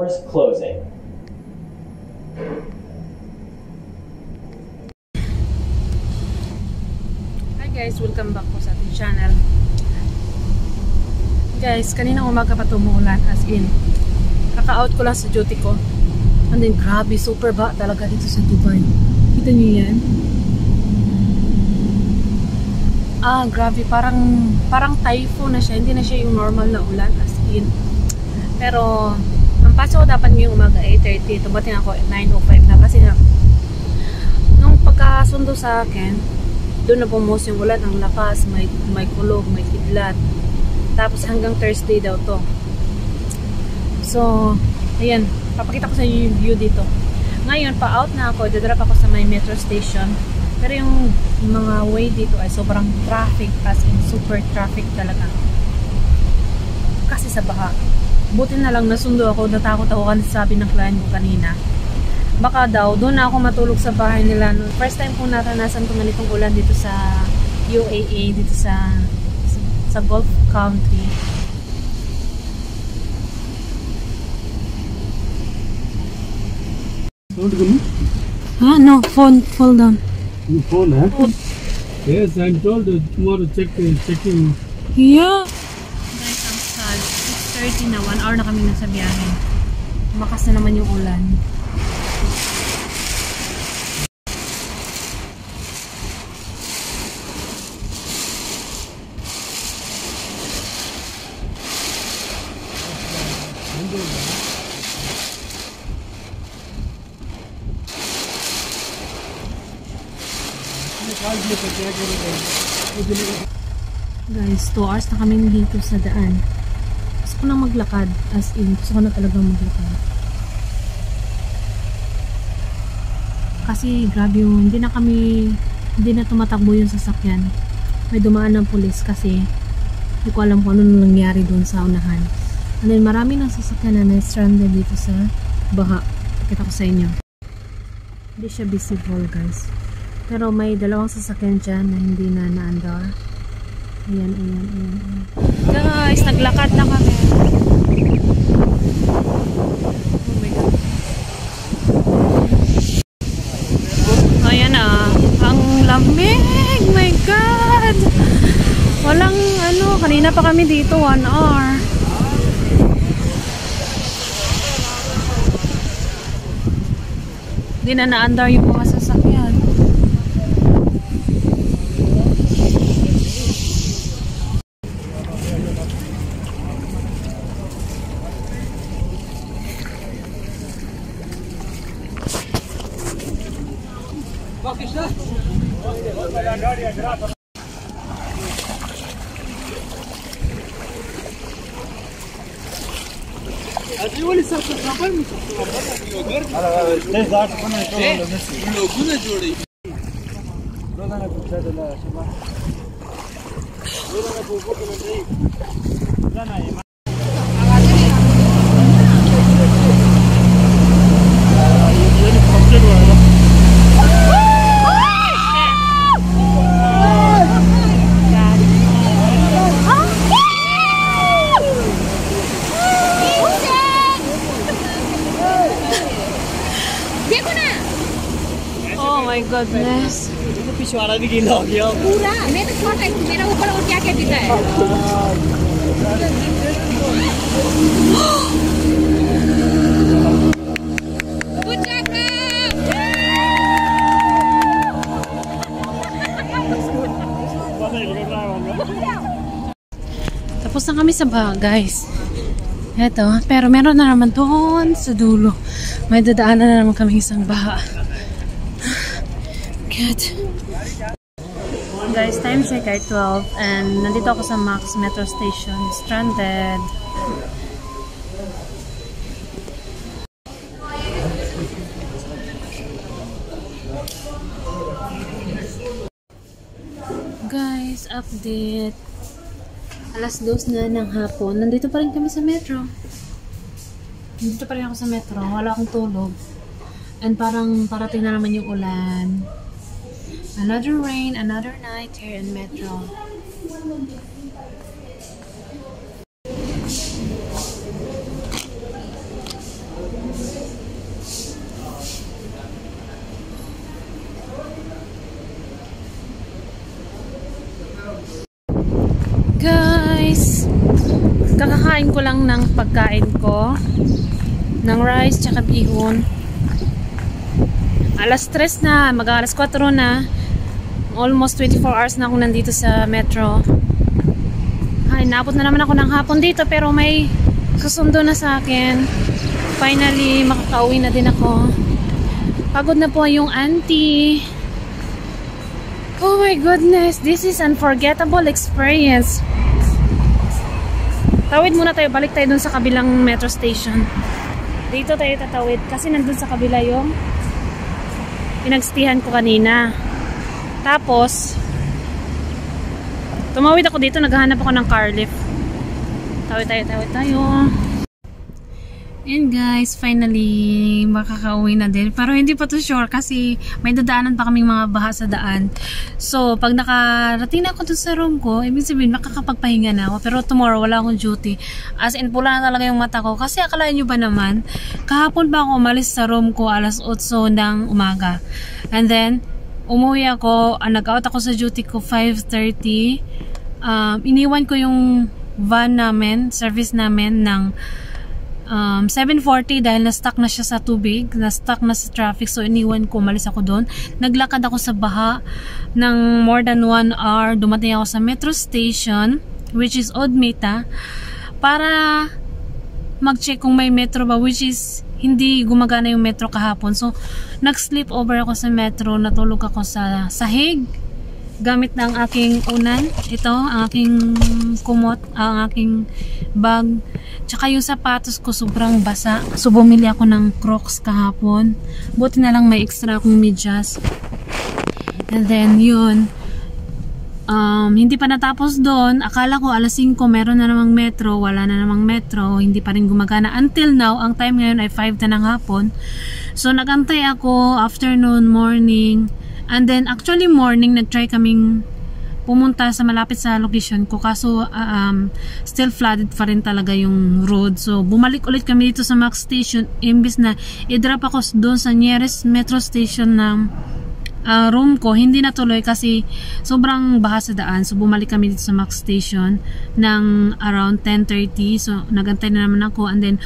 Doors closing. Hi guys, welcome back po sa ating channel. Guys, kaninang umaga pa tumuulan, as in kaka-out ko lang sa duty ko. And then grabe, super ba talaga dito sa Dubai. Kita niyo yan? Grabe, parang typhoon na siya. Hindi na siya yung normal na ulan, as in. Pero ang pasok ko dapat ngayong umaga 8:30, tumating ako at 9:05 na kasi na nung pagkasundo sa akin, doon na bumuhos yung ulan, ang lakas, may kulog, may kidlat. Tapos hanggang Thursday daw to. So, ayan, papakita ko sa inyo yung view dito. Ngayon, pa-out na ako, dadrop ako sa may metro station. Pero yung mga way dito ay sobrang traffic, as in super traffic talaga. Kasi sa baha. Buti na lang nasundo ako, natakot ako kasi sabi ng client ko kanina. Baka daw, doon na ako matulog sa bahay nila. First time po naranasan ko ganitong ulan dito sa UAE, dito sa Gulf country. No, fall down. You fall, huh? Yes, I'm told tomorrow checking. Yeah. Guys, ang sad. 6:30 na, 1 hour na kami nasa biyahe. Makas na naman yung ulan. Guys, 2 hours na kami dito sa daan. Gusto ko nang maglakad, as in, gusto ko na talagang maglakad. Kasi grabe yung, hindi na tumatakbo yung sasakyan. May dumaan ng pulis kasi hindi ko alam kung ano nangyari doon sa unahan. And then marami ng sasakyan na stranded dito sa baha. Pakita ko sa inyo. Hindi siya visible, guys. Pero may dalawang sasakyan dyan na hindi na naandar. Ayan. Guys, naglakad na kami. Oh my God. Ayan na. Ang lamig! My God! Walang kanina pa kami dito 1 hour. Hindi na naandar yung mga sasakyan. Oh my goodness. पिछवाड़ा भी गीला हो गया पूरा। मैं तो छोटा हूँ, मेरा ऊपर और क्या क्या दिखा है। Good job, Tapos na kami sa baha, guys. Eto, pero meron na naman doon sa dulo. May dadaanan na naman kami isang baha. God. Guys, time check ay 12 and nandito ako sa Max Metro Station. Stranded. Guys, update. Alas 2 na ng hapon. Nandito pa rin kami sa metro. Nandito pa rin ako sa metro. Wala akong tulog. And parang parating na naman yung ulan. Another rain, another night here in metro. Kakakain ko lang ng pagkain ko. Ng rice tsaka bihon. Alas 3 na, mag-alas 4 na. Almost 24 hours na ako nandito sa metro. Ay, naabot na naman ako ng hapon dito pero may susundo na sa akin. Finally, makakauwi na din ako. Pagod na po yung auntie. Oh my goodness, this is unforgettable experience. Tawid muna tayo, balik tayo dun sa kabilang metro station. Dito tayo tatawid kasi nandun sa kabila yung pinagstihan ko kanina. Tapos tumawid ako dito, naghahanap ako ng car lift. Tawid tayo. And guys, finally makakauwi na din. Pero hindi pa to sure kasi may dadaanan pa kaming mga baha sa daan. So, pag nakarating na ako dun sa room ko, ibig sabihin makakapagpahinga na ako. Pero tomorrow wala akong duty. As in, pula na talaga yung mata ko. Kasi akalain nyo ba naman, kahapon pa ako umalis sa room ko alas 8 ng umaga. And then, umuwi ako, nag-out ako sa duty ko 5:30. Iniwan ko yung van namin, service namin ng 7:40 dahil na-stuck na siya sa tubig, na-stuck na sa traffic, so iniwan ko, umalis ako doon. Naglakad ako sa baha ng more than 1 hour. Dumating ako sa metro station, which is Odmeta, para mag-check kung may metro ba, which is hindi gumagana yung metro kahapon. So, nag-sleep over ako sa metro, natulog ako sa sahig gamit ng aking unan. Ito, ang aking kumot, ang aking bag. Tsaka yung sapatos ko sobrang basa. So, bumili ako ng Crocs kahapon. Buti na lang may extra akong medyas. And then, yun. Hindi pa natapos doon. Akala ko alas 5 meron na namang metro. Wala na namang metro. Hindi pa rin gumagana. Until now, ang time ngayon ay 5 na ng hapon. So, nagantay ako afternoon, morning. And then, actually morning, nag-try kaming pumunta sa malapit sa location ko. Kaso, still flooded pa rin talaga yung road. So, bumalik ulit kami dito sa Max Station. Imbis na i-drop ako doon sa nearest metro station ng room ko, hindi natuloy kasi sobrang baha sa daan. So, bumalik kami dito sa Max Station ng around 10:30. So, nagantay na naman ako. And then,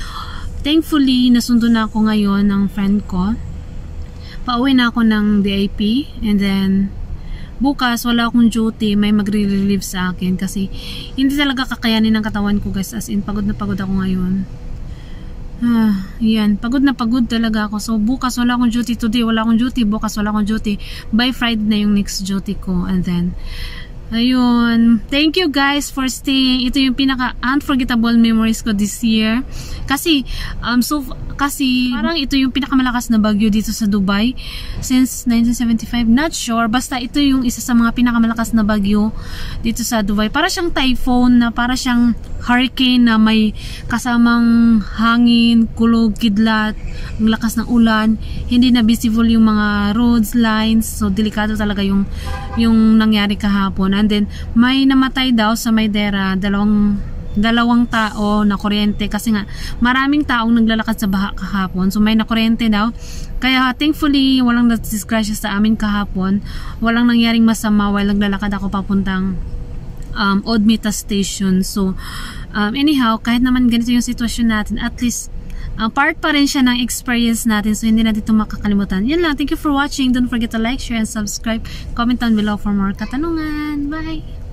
thankfully, nasundo na ako ngayon ng friend ko. Pauwi na ako ng DIP. And then, bukas, wala akong duty. May magre-relieve sa akin kasi hindi talaga kakayanin ng katawan ko, guys. As in, pagod na pagod ako ngayon. Yan, pagod na pagod talaga ako. So, bukas wala akong duty. Today, wala akong duty. Bukas, wala akong duty. By Friday na yung next duty ko. And then, ayun. Thank you guys for staying. Ito yung pinaka-unforgettable memories ko this year. Kasi, kasi parang ito yung pinakamalakas na bagyo dito sa Dubai since 1975. Not sure. Basta ito yung isa sa mga pinakamalakas na bagyo dito sa Dubai. Para siyang typhoon, na para siyang hurricane na may kasamang hangin, kulog, kidlat, ang lakas ng ulan. Hindi na visible yung mga roads, lines. So, delikado talaga yung nangyari kahapon. And then, may namatay daw sa Maydera, dalawang tao na kuryente kasi nga maraming taong naglalakad sa baha kahapon. So, may nakuryente daw. Kaya, thankfully, walang nadisgrasya sa amin kahapon. Walang nangyaring masama while naglalakad ako papuntang Odmeta Station. So, anyhow, kahit naman ganito yung sitwasyon natin, at least, part pa rin siya ng experience natin. So, hindi natin ito makakalimutan. Yan lang. Thank you for watching. Don't forget to like, share, and subscribe. Comment down below for more katanungan. Bye!